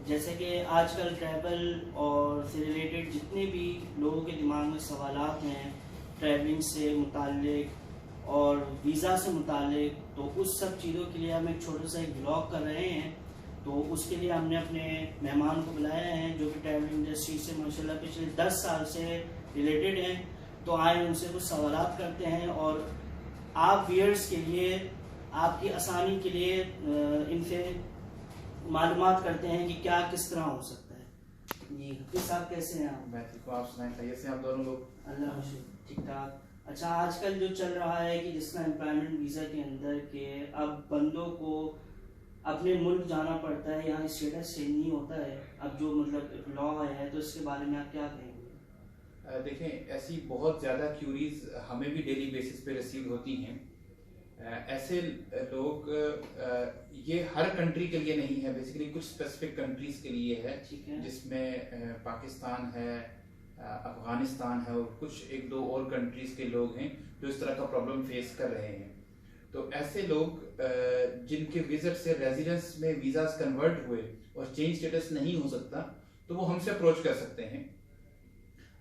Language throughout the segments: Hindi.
जैसे कि आजकल ट्रैवल और से रिलेटेड जितने भी लोगों के दिमाग में सवालात हैं ट्रैवलिंग से मुताल्लिक और वीज़ा से मुताल्लिक, तो उस सब चीज़ों के लिए हम एक छोटा सा एक ब्लॉग कर रहे हैं। तो उसके लिए हमने अपने मेहमान को बुलाया है जो कि ट्रैवल इंडस्ट्री से माशाल्लाह पिछले 10 साल से रिलेटेड हैं। तो आए उनसे कुछ सवालात करते हैं और आप व्यूअर्स के लिए, आपकी आसानी के लिए इनसे मालूमात करते हैं कि क्या किस तरह हो सकता है। जी हफीज साहब कैसे हैं आप? मैं ठीक हूँ, आप सुनाएं, खैरियत से आप दोनों लोग? अल्लाह का शुक्र, ठीक ठाक। अच्छा, आजकल जो चल रहा है कि जिस तरह एम्प्लॉयमेंट वीज़ा के अंदर के अब बंदों को अपने मुल्क जाना पड़ता है, यहाँ स्टेटस चेंज नहीं होता है, अब जो मतलब लॉ है, तो इसके बारे में आप क्या कहेंगे? देखें, ऐसी बहुत ज़्यादा क्यूरीज हमें भी डेली बेसिस पे रिसीव होती हैं। ऐसे लोग, ये हर कंट्री के लिए नहीं है, बेसिकली कुछ स्पेसिफिक कंट्रीज के लिए है, जिसमें पाकिस्तान है, अफगानिस्तान है और कुछ एक दो और कंट्रीज के लोग हैं जो इस तरह का प्रॉब्लम फेस कर रहे हैं। तो ऐसे लोग जिनके विजिट से रेजिडेंस में वीज़ाज कन्वर्ट हुए और चेंज स्टेटस नहीं हो सकता, तो वो हमसे अप्रोच कर सकते हैं।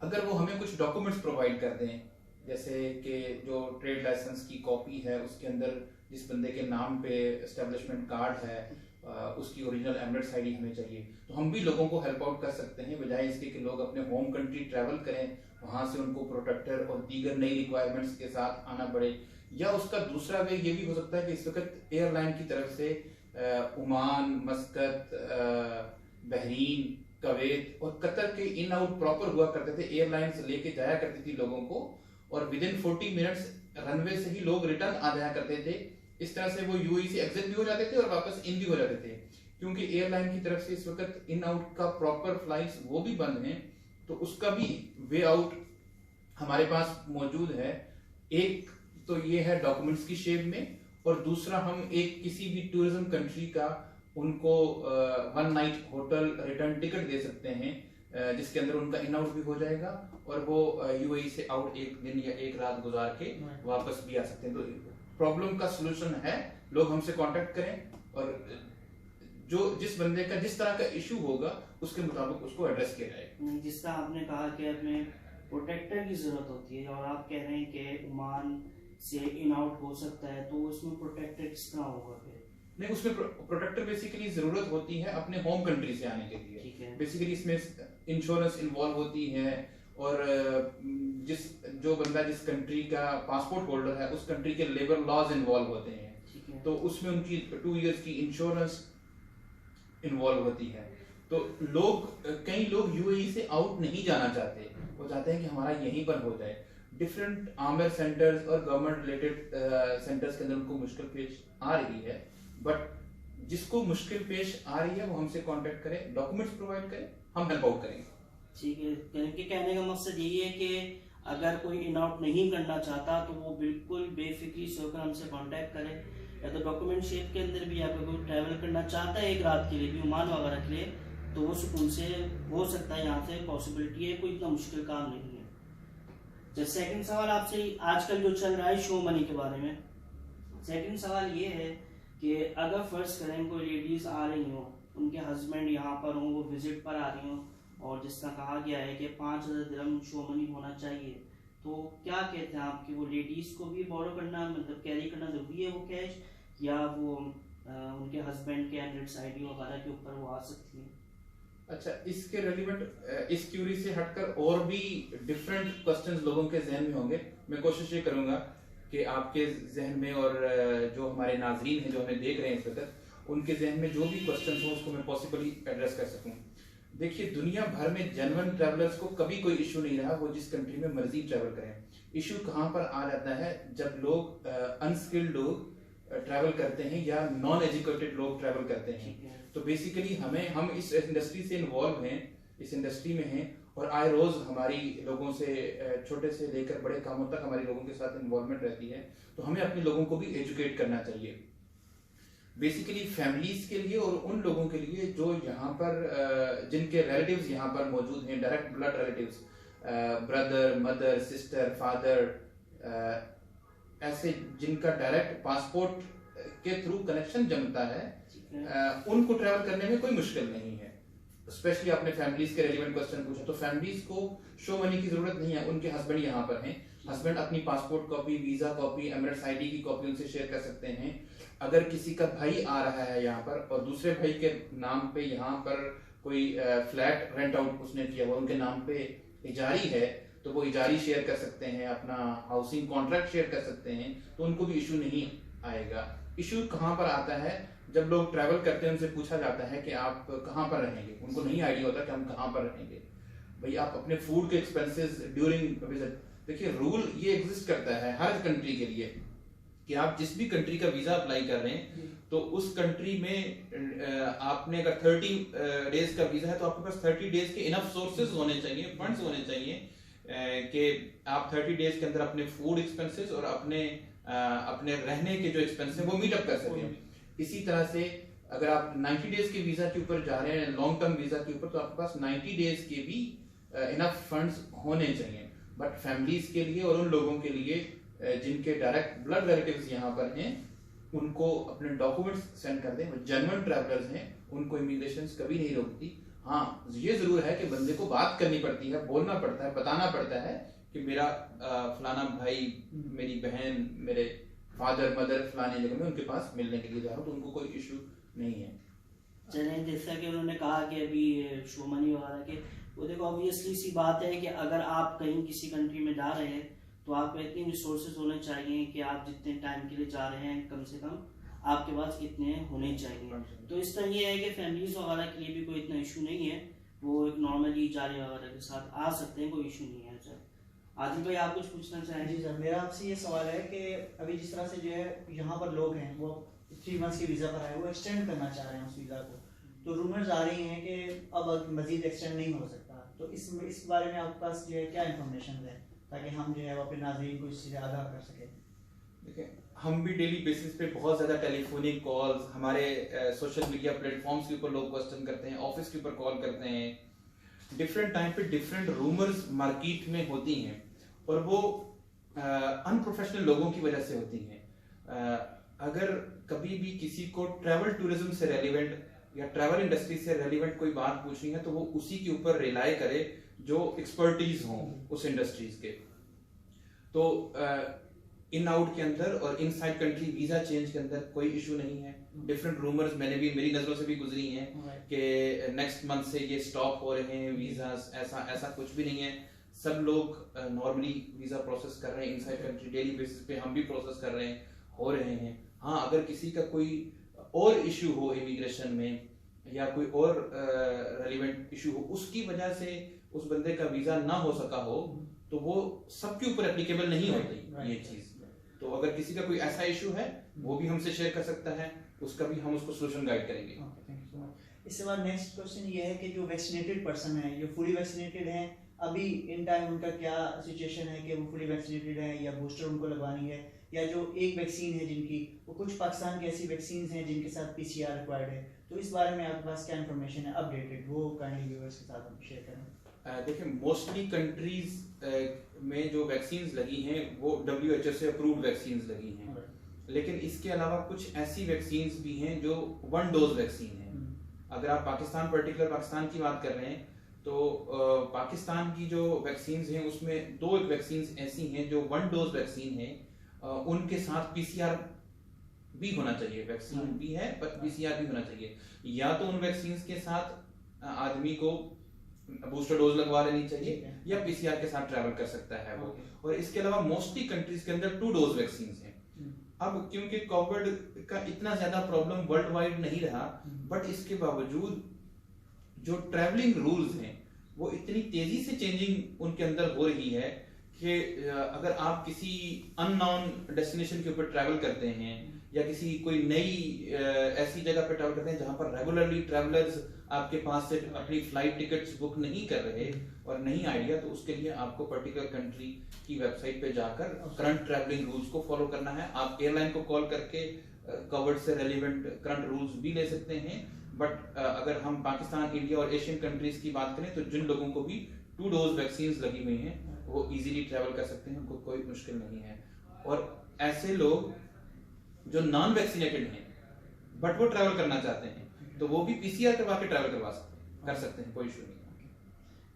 अगर वो हमें कुछ डॉक्यूमेंट्स प्रोवाइड कर दें, जैसे कि जो ट्रेड लाइसेंस की कॉपी है, उसके अंदर जिस बंदे के नाम पे एस्टेब्लिशमेंट कार्ड है, उसकी ओरिजिनल एमिरेट्स आईडी हमें चाहिए, तो हम भी लोगों को हेल्प आउट कर सकते हैं, बजाय इसके कि लोग अपने होम कंट्री ट्रैवल करें, वहाँ से उनको प्रोटेक्टर और दीगर नई रिक्वायरमेंट्स के साथ आना पड़े। या उसका दूसरा वे ये भी हो सकता है कि इस वक्त एयरलाइन की तरफ से ओमान, मस्कत, बहरीन, कवैत और कतर के इन आउट प्रॉपर हुआ करते थे। एयरलाइंस लेके जाया करती थी लोगों को और विद इन 40 मिनट्स रनवे से ही लोग रिटर्न आ जाया करते थे। इस तरह से वो यूएई से एग्जिट भी हो जाते थे और वापस इन भी हो जाते थे, क्योंकि एयरलाइन की तरफ से इस वक्त इन आउट का प्रॉपर फ्लाइट्स वो भी बंद हैं। तो उसका भी वे आउट हमारे पास मौजूद है। एक तो ये है डॉक्यूमेंट्स की शेप में, और दूसरा हम एक किसी भी टूरिज्म कंट्री का उनको 1 नाइट होटल रिटर्न टिकट दे सकते हैं, जिसके अंदर उनका इन आउट भी हो जाएगा और वो यूएई से आउट एक दिन या एक रात गुजार के वापस भी आ सकते हैं। तो प्रॉब्लम का सलूशन है, लोग हमसे कांटेक्ट करें और जो जिस बंदे का जिस तरह का इशू होगा उसके मुताबिक उसको एड्रेस किया जाएगा। जिस तरह आपने कहा कि हमें प्रोटेक्टर की जरूरत होती है और आप कह रहे हैं कि ओमान से इन आउट हो सकता है, तो उसमें प्रोटेक्टर किस तरह होगा फिर? नहीं, उसमें प्रोटेक्टर बेसिकली जरूरत होती है अपने होम कंट्री से आने के लिए। ठीक है। बेसिकली इसमें इंश्योरेंस इन्वॉल्व होती है और जो बंदा जिस कंट्री का पासपोर्ट होल्डर है उस कंट्री के लेबर लॉज इन्वॉल्व होते हैं, तो उसमें उनकी 2 इयर्स की इंश्योरेंस इन्वॉल्व होती है। तो कई लोग यूएई से आउट नहीं जाना चाहते, वो चाहते हैं कि हमारा यहीं पर हो जाए। डिफरेंट आमिर सेंटर्स और गवर्नमेंट रिलेटेड सेंटर्स के अंदर उनको मुश्किल पेश आ रही है, बट जिसको मुश्किल पेश आ रही है वो हमसे कांटेक्ट करें, डॉक्यूमेंट्स प्रोवाइड करें, हम हेल्प आउट करेंगे। ठीक है, क्योंकि कहने का मकसद यही है कि अगर कोई इन आउट नहीं करना चाहता तो वो बिल्कुल बेफिक्री से होकर हमसे कांटेक्ट करे, या तो डॉक्यूमेंट शेप के अंदर भी, या कोई ट्रैवल करना चाहता है एक रात के लिए भी ओमान वगैरह के लिए, तो वो सुकून से हो सकता है, यहाँ से पॉसिबिलिटी है, कोई इतना मुश्किल काम नहीं है। जैसे सेकंड सवाल आपसे, आजकल जो चल रहा है शो मनी के बारे में, सेकंड सवाल ये है कि अगर फर्ज करें कोई लेडीज आ रही हो, उनके हस्बैंड यहाँ पर हों, वो विजिट पर आ रही हो, और जिस तरह कहा गया है कि 5000 दिरहम शो मनी होना चाहिए, तो क्या कहते हैं आप कि वो लेडीज को भी बोरो करना, मतलब कैरी करना जरूरी है वो कैश, या वो उनके हस्बैंड के एमिरेट्स आईडी वगैरह के ऊपर वो आ सकती है? अच्छा, इसके रेलिवेंट इस क्यूरी से हटकर और भी डिफरेंट क्वेश्चंस लोगों के जहन में होंगे। मैं कोशिश ये करूंगा कि आपके जहन में और जो हमारे नाजरीन हैं जो हमें देख रहे हैं इस वक्त, उनके जहन में जो भी क्वेश्चंस हो उसको मैं पॉसिबली एड्रेस कर सकूं। देखिए, दुनिया भर में जेन्युइन ट्रैवलर्स को कभी कोई इशू नहीं रहा, वो जिस कंट्री में मर्जी ट्रैवल करें। इशू कहाँ पर आ जाता है, जब लोग अनस्किल्ड लोग ट्रैवल करते हैं या नॉन एजुकेटेड लोग ट्रैवल करते हैं। तो बेसिकली हम इस इंडस्ट्री से इन्वॉल्व हैं, इस इंडस्ट्री में हैं, और आए रोज हमारी लोगों से छोटे से लेकर बड़े कामों तक हमारी लोगों के साथ इन्वॉल्वमेंट रहती है। तो हमें अपने लोगों को भी एजुकेट करना चाहिए, बेसिकली फैमिलीज के लिए और उन लोगों के लिए जो यहाँ पर जिनके रिलेटिव्स यहाँ पर मौजूद हैं, direct blood relatives, brother, mother, sister, father, ऐसे जिनका डायरेक्ट पासपोर्ट के थ्रू कनेक्शन जमता है, उनको ट्रैवल करने में कोई मुश्किल नहीं है। स्पेशली आपने फैमिलीज के रेलिवेंट क्वेश्चन पूछा, तो फैमिलीज को शो मनी की जरूरत नहीं है, उनके हस्बैंड यहाँ पर हैं, हस्बैंड अपनी passport copy, visa copy, Emirates ID की कॉपी उनसे शेयर कर सकते हैं। अगर किसी का भाई आ रहा है यहाँ पर और दूसरे भाई के नाम पे यहाँ पर कोई फ्लैट रेंट आउट उसने किया हुआ, उनके नाम पे इजारी है, तो वो इजारी शेयर कर सकते हैं, अपना हाउसिंग कॉन्ट्रैक्ट शेयर कर सकते हैं, तो उनको भी इशू नहीं आएगा। इशू कहाँ पर आता है, जब लोग ट्रैवल करते हैं उनसे पूछा जाता है कि आप कहाँ पर रहेंगे, उनको नहीं आइडिया होता कि हम कहाँ पर रहेंगे। भाई आप अपने फूड के एक्सपेंसेस ड्यूरिंग विजिट, देखिए रूल ये एग्जिस्ट करता है हर कंट्री के लिए कि आप जिस भी कंट्री का वीजा अप्लाई कर रहे हैं तो उस कंट्री में आपने अगर 30 डेज का वीजा है तो आपके पास 30 डेज के इनफ सोर्सेज होने चाहिए, फंड्स होने चाहिए कि आप 30 डेज के अंदर अपने फूड एक्सपेंसेस और अपने रहने के जो एक्सपेंस है वो मीट अप कर सकें। इसी तरह से अगर आप 90 डेज के वीजा के ऊपर जा रहे हैं, लॉन्ग टर्म वीजा के ऊपर, तो आपके पास 90 डेज के भी इनफ फंड्स होने चाहिए। बट फैमिलीज के लिए और उन लोगों के लिए जिनके डायरेक्ट ब्लड रिलेटिव्स यहाँ पर हैं, उनको अपने डॉक्यूमेंट्स सेंड कर दें। वो जेन्युइन ट्रैवलर्स हैं, उनको इमिग्रेशन कभी नहीं रोकती। हाँ, ये जरूर है कि बंदे को बात करनी पड़ती है, बोलना पड़ता है, बताना पड़ता है कि मेरा फलाना भाई, मेरी बहन, मेरे फादर मदर फलाने जगह में उनके पास मिलने के लिए जा रहा हूँ, तो उनको कोई इशू नहीं है। चलें, जैसा कि उन्होंने कहा कि अभी शो मनी वगैरह के, वो देखो ऑब्वियसली सी बात है कि अगर आप कहीं किसी कंट्री में जा रहे हैं तो आपको इतनी रिसोर्सेज होने चाहिए कि आप जितने टाइम के लिए जा रहे हैं कम से कम आपके पास इतने होने चाहिए। तो इस तरह ये है कि फैमिलीज वगैरह के लिए भी कोई इतना इशू नहीं है, वो एक नॉर्मली जारी वगैरह के साथ आ सकते हैं, कोई इशू नहीं है। सर आदिल भाई, आप कुछ पूछना चाहें? जी सर, मेरा आपसे ये सवाल है कि अभी जिस तरह से जो है यहाँ पर लोग हैं वो 3 मंथ्स के वीज़ा पर आए, वो एक्सटेंड करना चाह रहे हैं उस वीज़ा को, तो रूमर्स आ रही हैं कि अब मजीद एक्सटेंड नहीं हो सकता, तो इस बारे में आपके पास जो है क्या इन्फॉर्मेशन है ताकि हम जो है वो अपने नाज़रीन को इससे आगाह कर सकें? देखिए, हम भी डेली बेसिस पे बहुत ज़्यादा टेलीफोनिक कॉल्स, हमारे सोशल मीडिया प्लेटफॉर्म्स के ऊपर लोग क्वेश्चन करते हैं, ऑफिस के ऊपर कॉल करते हैं, डिफरेंट टाइम पे डिफरेंट रूमर्स मार्केट में होती हैं और वो अनप्रोफेशनल लोगों की वजह से होती हैं। अगर कभी भी किसी को ट्रैवल टूरिज्म से रेलिवेंट या ट्रैवल इंडस्ट्री से रेलिवेंट कोई बात पूछनी है तो वो उसी के ऊपर रिलाई करे जो एक्सपर्टीज हों उस इंडस्ट्रीज के। तो इन आउट के अंदर और इनसाइड कंट्री वीजा चेंज के अंदर कोई इशू नहीं है। डिफरेंट रूमर्स मैंने भी, मेरी नजरों से भी गुजरी हैं कि नेक्स्ट मंथ से ये स्टॉप हो रहे हैं वीजास, ऐसा कुछ भी नहीं है। सब लोग नॉर्मली वीजा प्रोसेस कर रहे हैं इनसाइड कंट्री, डेली बेसिस पे हम भी प्रोसेस कर रहे हैं, हो रहे हैं। हाँ, अगर किसी का कोई और इशू हो इमिग्रेशन में या कोई और रेलिवेंट इशू हो, उसकी वजह से उस बंदे का वीजा ना हो सका हो, तो वो सबके ऊपर एप्लीकेबल नहीं होती ये चीज। तो अगर किसी का कोई ऐसा इशू है वो भी हमसे शेयर कर सकता है, उसका भी हम उसको सोल्यूशन गाइड करेंगे। इसके बाद नेक्स्ट क्वेश्चन ये है कि जो वैक्सीनेटेड पर्सन है, जो फुली वैक्सीनेटेड हैं, अभी इन टाइम उनका क्या सिचुएशन है कि वो फुली वैक्सीनेटेड है या बूस्टर उनको लगवानी है, या जो एक वैक्सीन है जिनकी, वो कुछ पाकिस्तान की ऐसी वैक्सीन हैं जिनके साथ PCR रिक्वायर्ड है, तो इस बारे में आपके पास क्या इन्फॉर्मेशन है अपडेटेड, वो काइंडली व्यूअर्स के साथ हम शेयर करें। देखिए, मोस्टली कंट्रीज में जो वैक्सीन्स लगी हैं वो WHO से अप्रूव्ड वैक्सीन्स लगी हैं, लेकिन इसके अलावा कुछ ऐसी वैक्सीन्स भी हैं जो 1 डोज वैक्सीन है। अगर आप पर्टिकुलर पाकिस्तान की बात कर रहे हैं तो पाकिस्तान की जो वैक्सीन्स हैं उसमें 2 वैक्सीन्स ऐसी हैं जो 1 डोज वैक्सीन है, उनके साथ PCR भी होना चाहिए। वैक्सीन भी है पर PCR भी होना चाहिए। या तो उन वैक्सीन्स के साथ आदमी को बूस्टर डोज लगवा लेनी चाहिए या PCR के साथ ट्रैवल कर सकता है वो। और इसके अलावा मोस्टली कंट्रीज के अंदर 2 डोज वैक्सीन हैं। अब क्योंकि कोविड का इतना ज्यादा प्रॉब्लम वर्ल्ड वाइड नहीं रहा, बट इसके बावजूद जो ट्रैवलिंग रूल्स हैं वो इतनी तेजी से चेंजिंग उनके अंदर हो रही है कि अगर आप किसी अननोन डेस्टिनेशन के ऊपर ट्रैवल करते हैं या किसी कोई नई ऐसी जगह पर ट्रैवल करते हैं जहां पर रेगुलरली ट्रैवलर्स आपके पास से अपनी फ्लाइट टिकट्स बुक नहीं कर रहे और नहीं आइडिया, तो उसके लिए आपको पर्टिकुलर कंट्री की वेबसाइट पे जाकर करंट ट्रैवलिंग रूल्स को फॉलो करना है। आप एयरलाइन को कॉल करके कोविड से रेलिवेंट करंट रूल्स भी ले सकते हैं। बट अगर हम पाकिस्तान, इंडिया और एशियन कंट्रीज की बात करें तो जिन लोगों को भी 2 डोज वैक्सीन लगी हुई हैं वो इजीली ट्रैवल कर सकते हैं, उनको कोई मुश्किल नहीं है। और ऐसे लोग जो नॉन वैक्सीनेटेड हैं बट वो ट्रैवल करना चाहते हैं तो वो भी PCR करवा के ट्रैवल करवा सकते हैं। कर सकते हैं, कोई इशू नहीं है।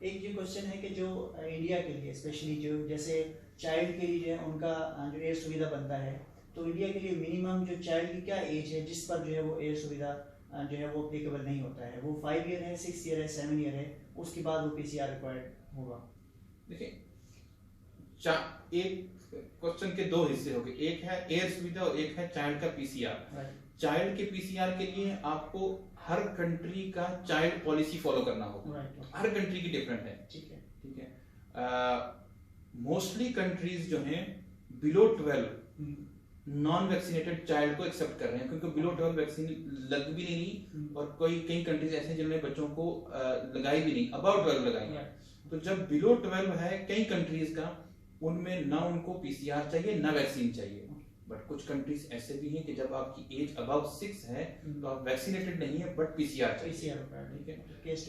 एक जो क्वेश्चन है कि जो इंडिया के लिए स्पेशली जो जैसे चाइल्ड के लिए जो है उनका जो एयर सुविधा बनता है, तो इंडिया के लिए मिनिमम जो चाइल्ड की क्या एज है जिस पर जो है वो एयर सुविधा जो है वो अप्लीकेबल नहीं होता है? वो 5 ईयर है, 6 ईयर है, 7 ईयर है, उसके बाद वो PCR रिक्वायर्ड होगा? देखिए, एक क्वेश्चन के दो हिस्से हो गए, एक है एयर सुविधा और एक है चाइल्ड का PCR। चाइल्ड के PCR के लिए आपको हर कंट्री का चाइल्ड पॉलिसी फॉलो करना होगा, हर कंट्री की डिफरेंट है। ठीक है, ठीक है। मोस्टली कंट्रीज जो हैं बिलो 12 नॉन वैक्सीनेटेड चाइल्ड को एक्सेप्ट कर रहे हैं, क्योंकि बिलो 12 वैक्सीन लग भी नहीं, और कई कंट्रीज ऐसे हैं जिन्होंने बच्चों को लगाई भी नहीं, अबाउट 12 लगाई। तो जब बिलो 12 है कई कंट्रीज का, उनमें ना उनको PCR चाहिए ना वैक्सीन चाहिए। बट कुछ कंट्रीज ऐसे भी हैं कि जब आपकी एज अबाउट 6 है तो आप वैक्सीनेटेड नहीं है बट PCR चाहिए। ठीक है, case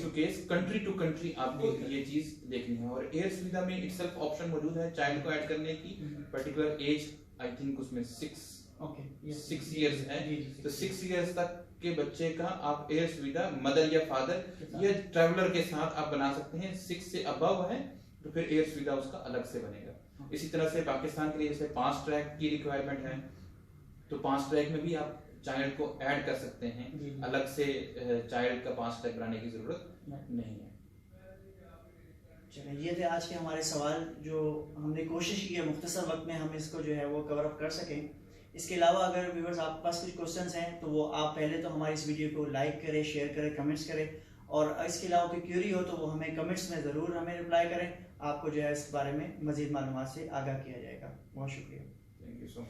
to case, country to country आपको ये चीज देखनी है। और एयर सुविधा में इटसेल्फ ऑप्शन मौजूद है चाइल्ड को ऐड करने की, पर्टिकुलर एज आई थिंक उसमें 6 इयर्स है, तो 6 इयर्स तक के बच्चे का आप एयर सुविधा मदर या फादर या ट्रैवलर के साथ आप बना सकते हैं। 6 से अबव है तो फिर एयर सुविधा उसका अलग से बनेगा। इसी तरह से पाकिस्तान के लिए जैसे 5 ट्रैक की रिक्वायरमेंट है, तो 5 ट्रैक में भी आप चाइल्ड को ऐड कर सकते हैं, अलग से चाइल्ड का 5 ट्रैक बनाने की जरूरत नहीं है। चलिए, ये थे आज के हमारे सवाल, जो हमने कोशिश की है मुख्तसर वक्त में हम इसको जो है वो कवर अप कर सकें। इसके अलावा अगर व्यूअर्स आपके पास कुछ क्वेश्चंस हैं तो वो आप पहले तो हमारी इस वीडियो को लाइक करें, शेयर करें, कमेंट्स करें, और इसके अलावा कोई क्यूरी हो तो वो हमें कमेंट्स में ज़रूर हमें रिप्लाई करें। आपको जो है इस बारे में मज़ीद मालूमात से आगाह किया जाएगा। बहुत शुक्रिया। Thank you so much.